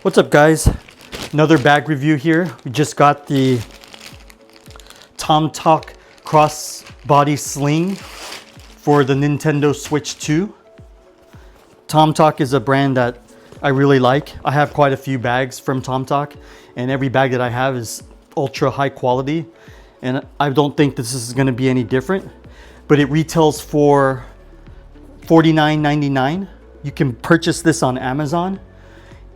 What's up, guys? Another bag review here. We just got the tomtoc Crossbody Sling for the Nintendo Switch 2. Tomtoc is a brand that I really like. I have quite a few bags from tomtoc, and every bag that I have is ultra high quality, and I don't think this is going to be any different. But it retails for $49.99. You can purchase this on Amazon,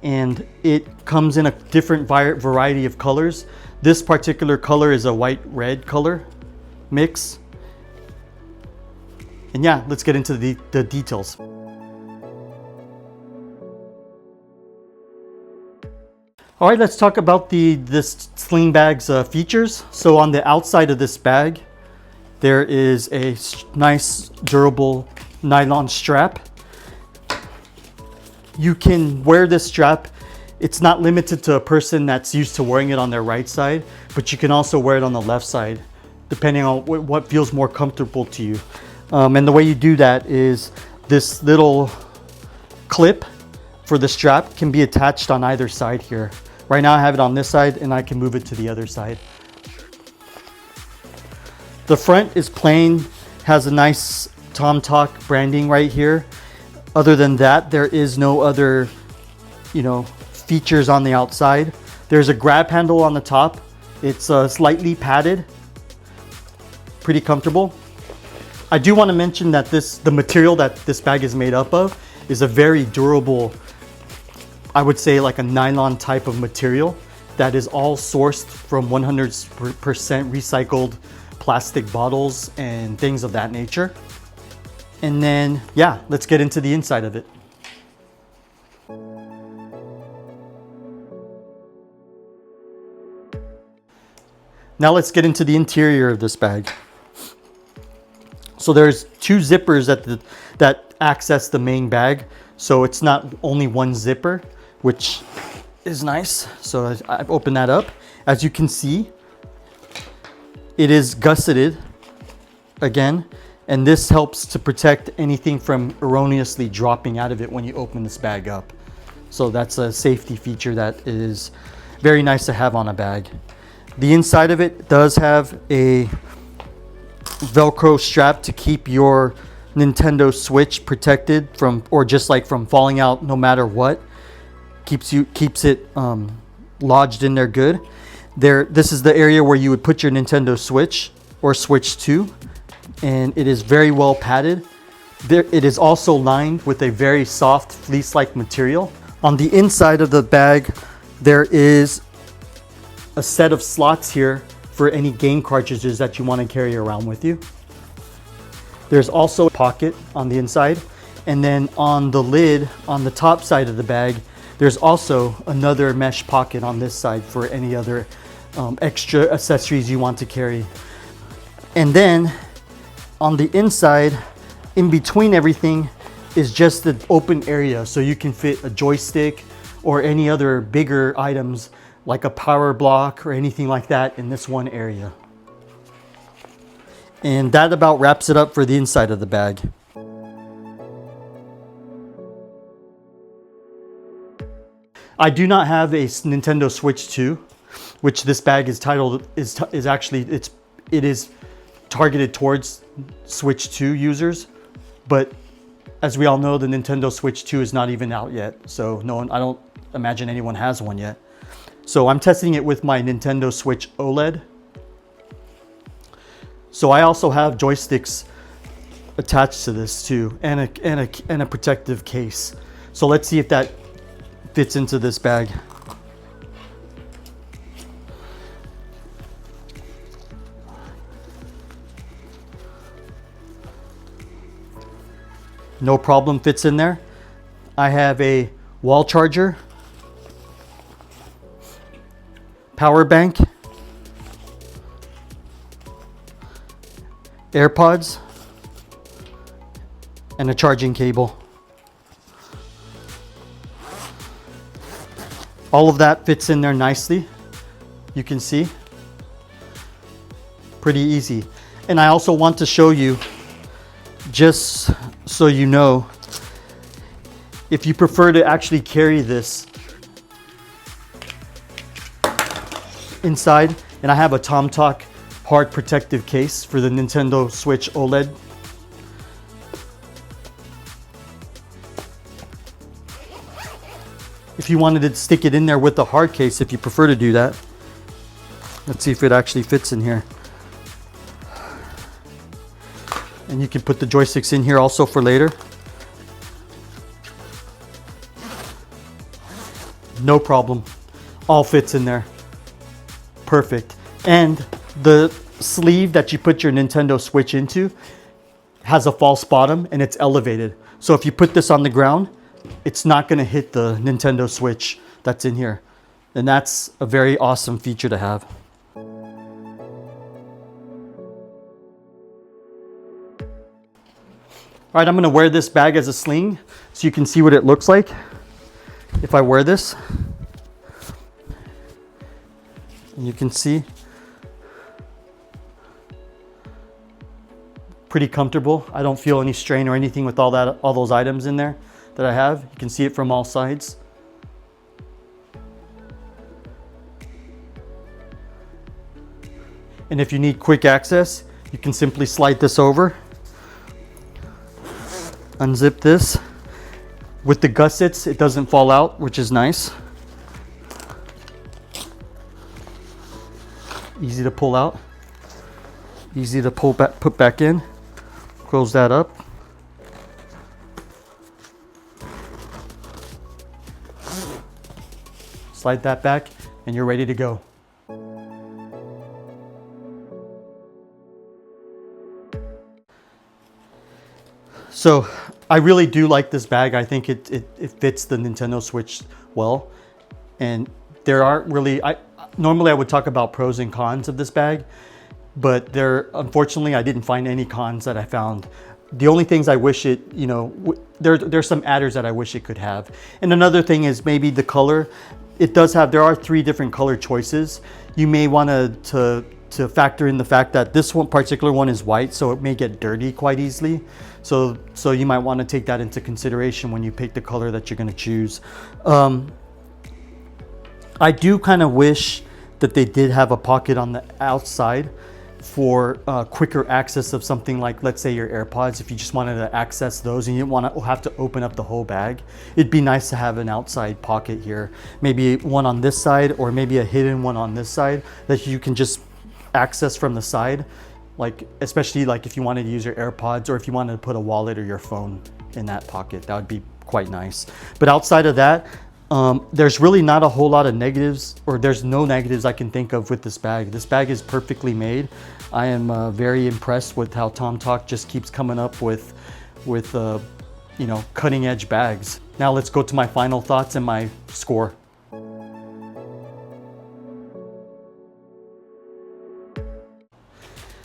and it comes in a different variety of colors. This particular color is a white-red color mix. And yeah, let's get into the details. All right, let's talk about this sling bag's features. So on the outside of this bag, there is a nice durable nylon strap. You can wear this strap. It's not limited to a person that's used to wearing it on their right side, but you can also wear it on the left side, depending on what feels more comfortable to you. And the way you do that is this little clip for the strap can be attached on either side here. Right now I have it on this side, and I can move it to the other side. The front is plain, has a nice tomtoc branding right here. Other than that, there is no other, features on the outside. There's a grab handle on the top. It's slightly padded, pretty comfortable. I do want to mention that the material that this bag is made up of is a very durable, I would say like a nylon type of material that is all sourced from 100% recycled plastic bottles and things of that nature. And then, yeah, let's get into the inside of it. Now let's get into the interior of this bag. So there's two zippers that access the main bag. So it's not only one zipper, which is nice. So I've opened that up. As you can see, it is gusseted again. And this helps to protect anything from erroneously dropping out of it when you open this bag up. So that's a safety feature that is very nice to have on a bag. The inside of it does have a Velcro strap to keep your Nintendo Switch protected from falling out no matter what. Keeps it lodged in there good. This is the area where you would put your Nintendo Switch or Switch 2. And it is very well padded. It is also lined with a very soft fleece-like material. On the inside of the bag, there is a set of slots here for any game cartridges that you want to carry around with you. There's also a pocket on the inside. And then on the lid, on the top side of the bag, there's also another mesh pocket on this side for any other extra accessories you want to carry. And then on the inside, in between everything, is just the open area. So you can fit a joystick or any other bigger items like a power block or anything like that in this one area. And that about wraps it up for the inside of the bag. I do not have a Nintendo Switch 2, which this bag is titled, is actually, it is targeted towards Switch 2 users, but as we all know, the Nintendo Switch 2 is not even out yet, so I don't imagine anyone has one yet. So I'm testing it with my Nintendo Switch OLED. So I also have joysticks attached to this too, and a protective case. So let's see if that fits into this bag. No problem, fits in there. I have a wall charger, power bank, AirPods, and a charging cable. All of that fits in there nicely. You can see, pretty easy. And I also want to show you, just so you know, if you prefer to actually carry this inside, and I have a tomtoc hard protective case for the Nintendo Switch OLED. If you wanted to stick it in there with the hard case, if you prefer to do that. Let's see if it actually fits in here. And you can put the joysticks in here also for later. No problem. All fits in there. Perfect. And the sleeve that you put your Nintendo Switch into has a false bottom and it's elevated. So if you put this on the ground, it's not going to hit the Nintendo Switch that's in here. And that's a very awesome feature to have. All right, I'm going to wear this bag as a sling so you can see what it looks like if I wear this. And you can see pretty comfortable. I don't feel any strain or anything with all those items in there that I have. You can see it from all sides. And if you need quick access, you can simply slide this over, unzip this. With the gussets, it doesn't fall out, which is nice. Easy to pull out, easy to pull back, put back in. Close that up. Slide that back and you're ready to go. So I really do like this bag. I think it fits the Nintendo Switch well. And there aren't really, normally I would talk about pros and cons of this bag, but unfortunately I didn't find any cons that I found. The only things I wish it, there's some adders that I wish it could have. And another thing is maybe the color. There are 3 different color choices. You may want to factor in the fact that this particular one is white, so it may get dirty quite easily. So you might want to take that into consideration when you pick the color that you're going to choose. I do kind of wish that they did have a pocket on the outside for quicker access of something like, let's say, your AirPods. If you just wanted to access those and you didn't want to have to open up the whole bag, it'd be nice to have an outside pocket here. Maybe one on this side or maybe a hidden one on this side that you can just access from the side. Like, especially like if you wanted to use your AirPods or if you wanted to put a wallet or your phone in that pocket, that would be quite nice. But outside of that, there's really not a whole lot of negatives, or there's no negatives I can think of with this bag. This bag is perfectly made. I am very impressed with how tomtoc just keeps coming up with cutting edge bags. Now let's go to my final thoughts and my score.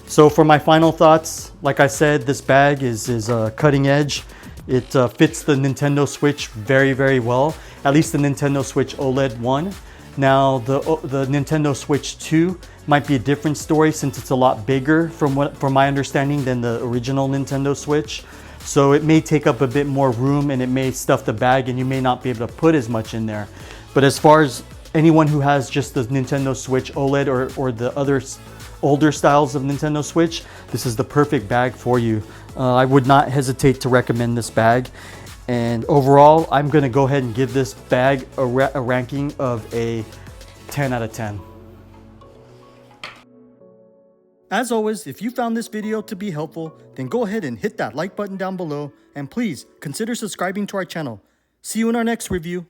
So for my final thoughts, like I said, this bag is cutting edge. It fits the Nintendo Switch very, very well. At least the Nintendo Switch OLED 1. Now the Nintendo Switch 2 might be a different story since it's a lot bigger from my understanding than the original Nintendo Switch. So it may take up a bit more room and it may stuff the bag and you may not be able to put as much in there. But as far as anyone who has just the Nintendo Switch OLED or the other older styles of Nintendo Switch, this is the perfect bag for you. I would not hesitate to recommend this bag. And overall, I'm going to go ahead and give this bag a ranking of a 10 out of 10. As always, if you found this video to be helpful, then go ahead and hit that like button down below. And please consider subscribing to our channel. See you in our next review.